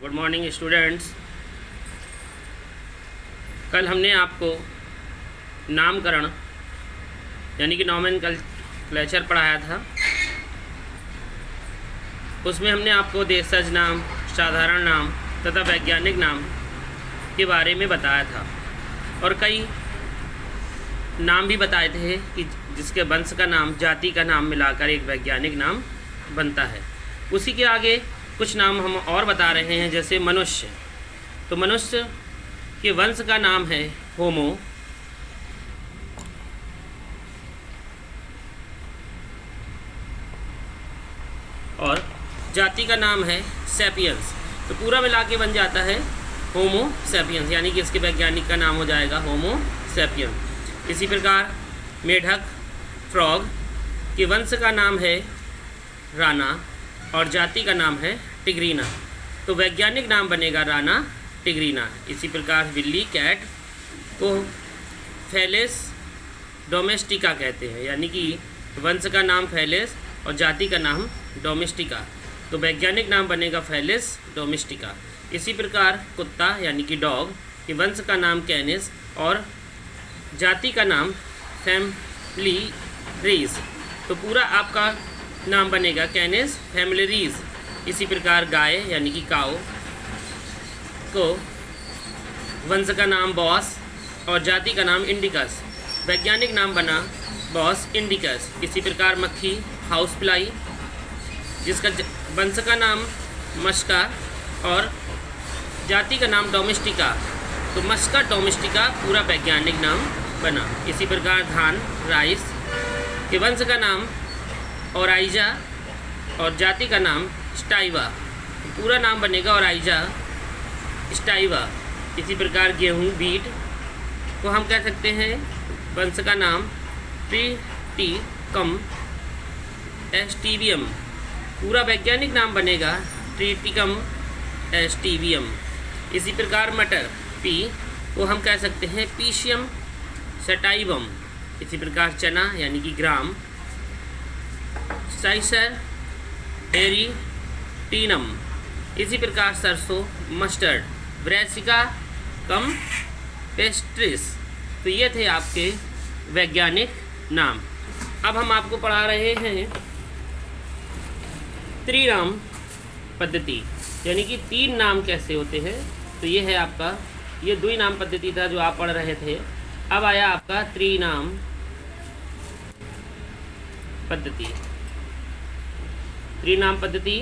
Good morning students. कल हमने आपको नामकरण यानी कि नॉमेनक्लेचर पढ़ाया था। उसमें हमने आपको देशज नाम, साधारण नाम तथा वैज्ञानिक नाम के बारे में बताया था और कई नाम भी बताए थे कि जिसके वंश का नाम, जाति का नाम मिलाकर एक वैज्ञानिक नाम बनता है। उसी के आगे कुछ नाम हम और बता रहे हैं, जैसे मनुष्य। तो मनुष्य के वंश का नाम है होमो, और जाति का नाम है सैपियंस। तो पूरा मिला के बन जाता है होमो सैपियंस, यानी कि इसके वैज्ञानिक का नाम हो जाएगा होमो सैपियंस। इसी प्रकार मेढक, फ्रॉग के वंश का नाम है राना और जाति का नाम है टिग्रीना। तो वैज्ञानिक नाम बनेगा राना टिग्रीना। इसी प्रकार बिल्ली, कैट को फेलिस डोमेस्टिका कहते हैं, यानी कि वंश का नाम फेलिस और जाति का नाम डोमेस्टिका। तो वैज्ञानिक नाम बनेगा फेलिस डोमेस्टिका। इसी प्रकार कुत्ता यानी कि डॉग के वंश का नाम कैनिस और जाति का नाम फैमिलीरीज। तो पूरा आपका नाम बनेगा कैनिस फैमिलीरीज। इसी प्रकार गाय यानी कि काऊ को वंश का नाम बॉस और जाति का नाम इंडिकस। वैज्ञानिक नाम बना बॉस इंडिकस। इसी प्रकार मक्खी हाउस फ्लाई, जिसका वंश का नाम मस्का और जाति का नाम डोमेस्टिका। तो मस्का डोमेस्टिका पूरा वैज्ञानिक नाम बना। इसी प्रकार धान राइस के वंश का नाम ओराइजा और जाति का नाम स्टाइवा। पूरा नाम बनेगा ओराइजा स्टाइवा। इसी प्रकार गेहूँ बीट को हम कह सकते हैं वंश का नाम ट्रिटिकम एस्टिवियम। पूरा वैज्ञानिक नाम बनेगा ट्रिटिकम एस्टिवियम। इसी प्रकार मटर पी को हम कह सकते हैं पीशियम सटाइवम। इसी प्रकार चना यानी कि ग्राम साइसर एरिटीनम। इसी प्रकार सरसों मस्टर्ड ब्रैसिका कम पेस्ट्रिस। तो ये थे आपके वैज्ञानिक नाम। अब हम आपको पढ़ा रहे हैं त्रिनाम पद्धति, यानी कि तीन नाम कैसे होते हैं। तो ये है आपका, ये द्विनाम पद्धति था जो आप पढ़ रहे थे। अब आया आपका त्रिनाम पद्धति। त्रिनाम पद्धति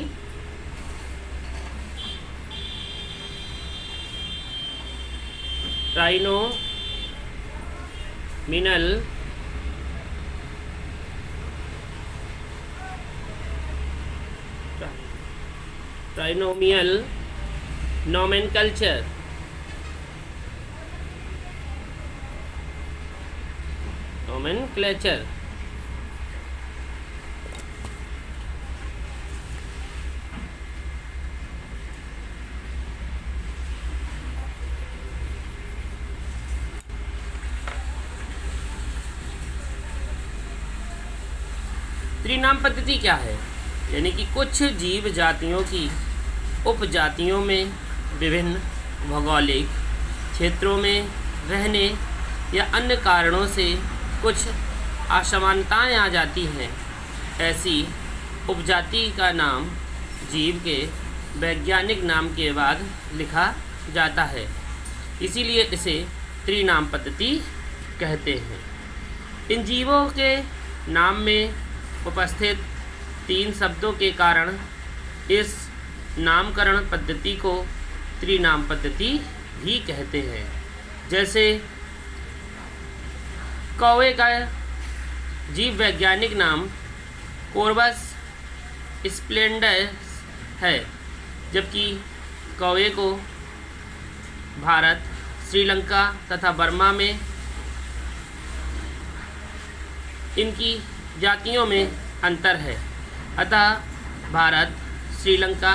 ट्राइनोमियल नोमेनकल्चर। नोमेनक्लेचर त्रिनाम पद्धति क्या है? यानी कि कुछ जीव जातियों की उपजातियों में विभिन्न भौगोलिक क्षेत्रों में रहने या अन्य कारणों से कुछ असमानताएं आ जाती हैं। ऐसी उपजाति का नाम जीव के वैज्ञानिक नाम के बाद लिखा जाता है, इसीलिए इसे त्रिनाम पद्धति कहते हैं। इन जीवों के नाम में उपस्थित तीन शब्दों के कारण इस नामकरण पद्धति को त्रिनाम पद्धति भी कहते हैं। जैसे कौवे का जीव वैज्ञानिक नाम कोर्बस स्प्लेंडस है, जबकि कौवे को भारत, श्रीलंका तथा बर्मा में इनकी जातियों में अंतर है। अतः भारत, श्रीलंका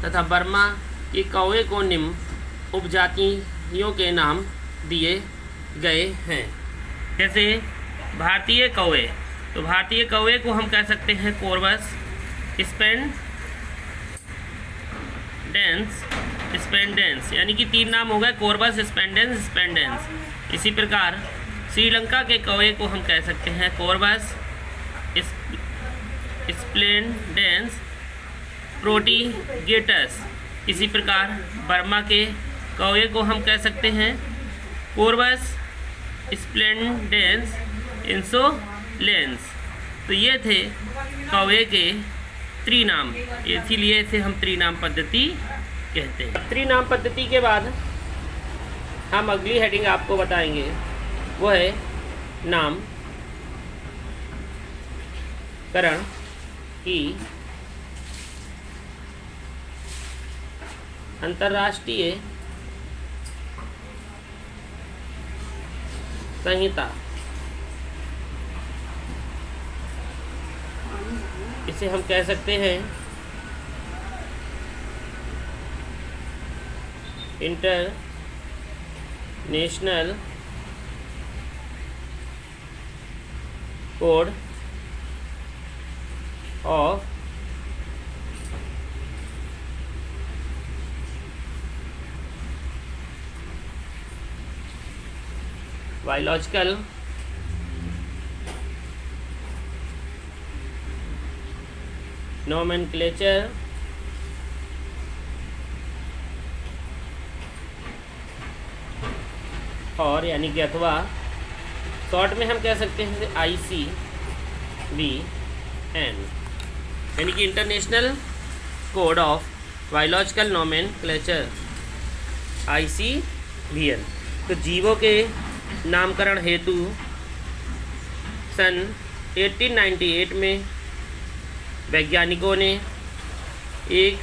तथा बर्मा के कौवे को निम्न उपजातियों के नाम दिए गए हैं। जैसे भारतीय कौवे, तो भारतीय कौवे को हम कह सकते हैं कोर्बस स्प्लेंडेंस स्पेंडेंस, यानी कि 3 नाम हो गए, कोरबस, स्पेंडेंस, स्पेंडेंस। इसी प्रकार श्रीलंका के कौवे को हम कह सकते हैं कोरबस, स्प्लेंडेंस, प्रोटीगेटस। इसी प्रकार बर्मा के कौवे को हम कह सकते हैं कोरबस, स्प्लेंडेंस, इंसोलेंस। तो ये थे कौवे के त्रिनाम, इसीलिए इसे हम त्रिनाम पद्धति कहते हैं। त्रिनाम पद्धति के बाद हम अगली हेडिंग आपको बताएंगे, वो है नामकरण की अंतर्राष्ट्रीय संहिता। इसे हम कह सकते हैं international code of biological nomenclature और यानी कि अथवा शॉर्ट में हम कह सकते हैं ICVN, यानी कि international code of biological nomenclature ICVN। तो जीवों के नामकरण हेतु सन 1898 में वैज्ञानिकों ने एक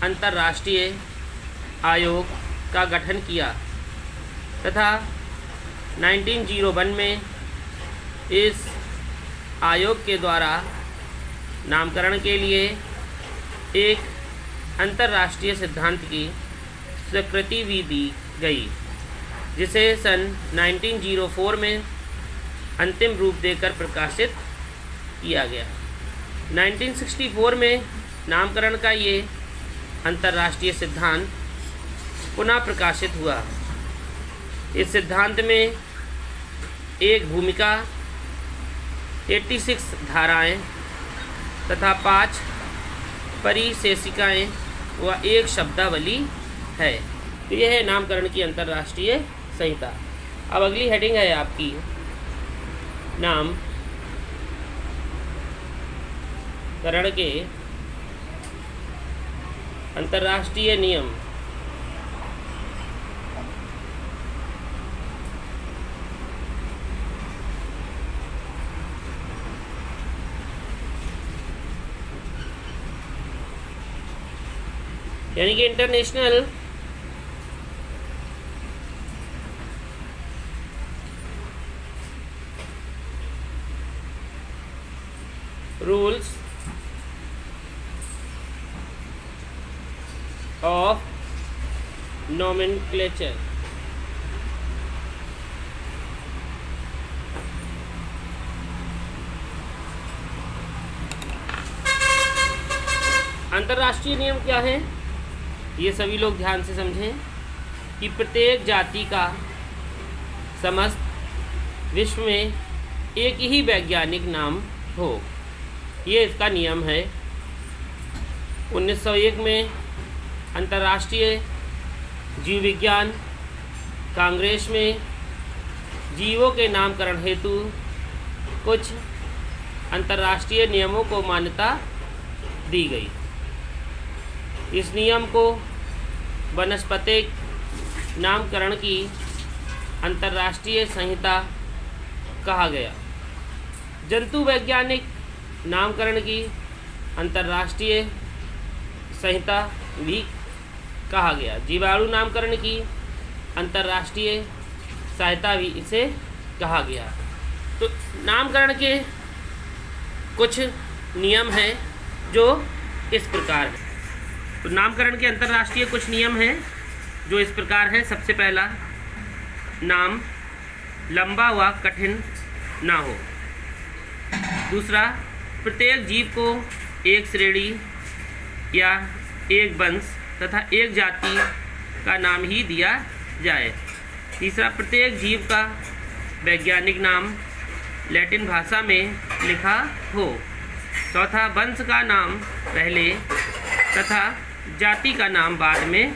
अंतर्राष्ट्रीय आयोग का गठन किया तथा 1901 में इस आयोग के द्वारा नामकरण के लिए एक अंतर्राष्ट्रीय सिद्धांत की स्वीकृति भी दी गई, जिसे सन 1904 में अंतिम रूप देकर प्रकाशित किया गया। 1964 में नामकरण का ये अंतर्राष्ट्रीय सिद्धांत पुनः प्रकाशित हुआ। इस सिद्धांत में एक भूमिका, 86 धाराएं तथा 5 परिशेषिकाएं व एक शब्दावली है। तो यह है नामकरण की अंतर्राष्ट्रीय संहिता। अब अगली हेडिंग है आपकी नामकरण के अंतर्राष्ट्रीय नियम। यानी कि इंटरनेशनल रूल्स ऑफ नोमेनक्लेचर। अंतर्राष्ट्रीय नियम क्या है, ये सभी लोग ध्यान से समझें कि प्रत्येक जाति का समस्त विश्व में एक ही वैज्ञानिक नाम हो, ये इसका नियम है। 1901 में अंतर्राष्ट्रीय जीव विज्ञान कांग्रेस में जीवों के नामकरण हेतु कुछ अंतर्राष्ट्रीय नियमों को मान्यता दी गई। इस नियम को वनस्पतिक नामकरण की अंतर्राष्ट्रीय संहिता कहा गया। जंतु वैज्ञानिक नामकरण की अंतर्राष्ट्रीय संहिता भी कहा गया। जीवाणु नामकरण की अंतर्राष्ट्रीय सहायता भी इसे कहा गया। तो नामकरण के कुछ नियम हैं जो इस प्रकार हैं। तो नामकरण के अंतर्राष्ट्रीय कुछ नियम हैं जो इस प्रकार हैं। सबसे पहला, नाम लंबा व कठिन ना हो। दूसरा, प्रत्येक जीव को एक श्रेणी या एक वंश तथा एक जाति का नाम ही दिया जाए। तीसरा, प्रत्येक जीव का वैज्ञानिक नाम लैटिन भाषा में लिखा हो। चौथा, वंश का नाम पहले तथा जाति का नाम बाद में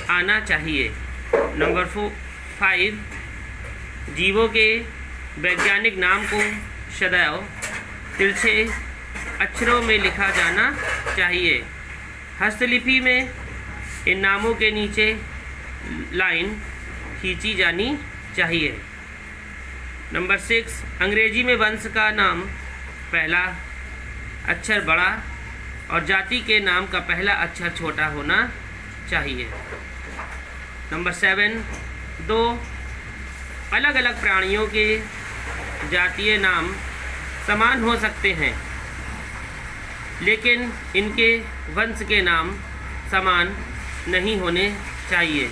आना चाहिए। नंबर 5, जीवों के वैज्ञानिक नाम को सदैव तिरछे अक्षरों में लिखा जाना चाहिए। हस्तलिपि में इन नामों के नीचे लाइन खींची जानी चाहिए। नंबर 6, अंग्रेजी में वंश का नाम पहला अक्षर बड़ा और जाति के नाम का पहला अक्षर छोटा होना चाहिए। नंबर 7, 2 अलग अलग प्राणियों के जातीय नाम समान हो सकते हैं, लेकिन इनके वंश के नाम समान नहीं होने चाहिए,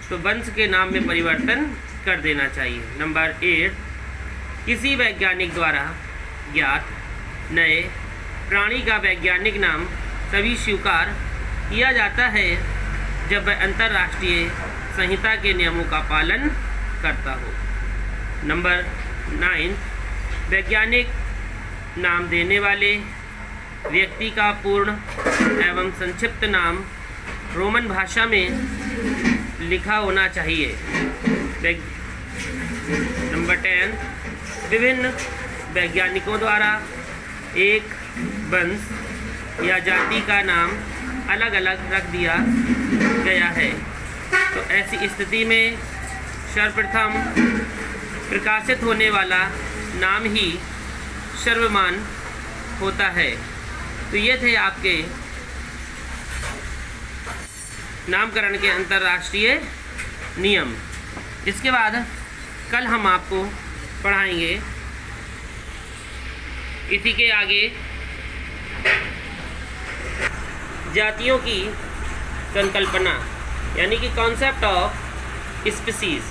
तो वंश के नाम में परिवर्तन कर देना चाहिए। नंबर 8, किसी वैज्ञानिक द्वारा ज्ञात नए प्राणी का वैज्ञानिक नाम तभी स्वीकार किया जाता है जब वह अंतर्राष्ट्रीय संहिता के नियमों का पालन करता हो। नंबर 9, वैज्ञानिक नाम देने वाले व्यक्ति का पूर्ण एवं संक्षिप्त नाम रोमन भाषा में लिखा होना चाहिए। नंबर 10, विभिन्न वैज्ञानिकों द्वारा एक वंश या जाति का नाम अलग अलग रख दिया गया है, तो ऐसी स्थिति में सर्वप्रथम प्रकाशित होने वाला नाम ही सर्वमान्य होता है। तो ये थे आपके नामकरण के अंतर्राष्ट्रीय नियम। इसके बाद कल हम आपको पढ़ाएंगे इसी के आगे जातियों की संकल्पना, यानी कि कॉन्सेप्ट ऑफ स्पीसीज।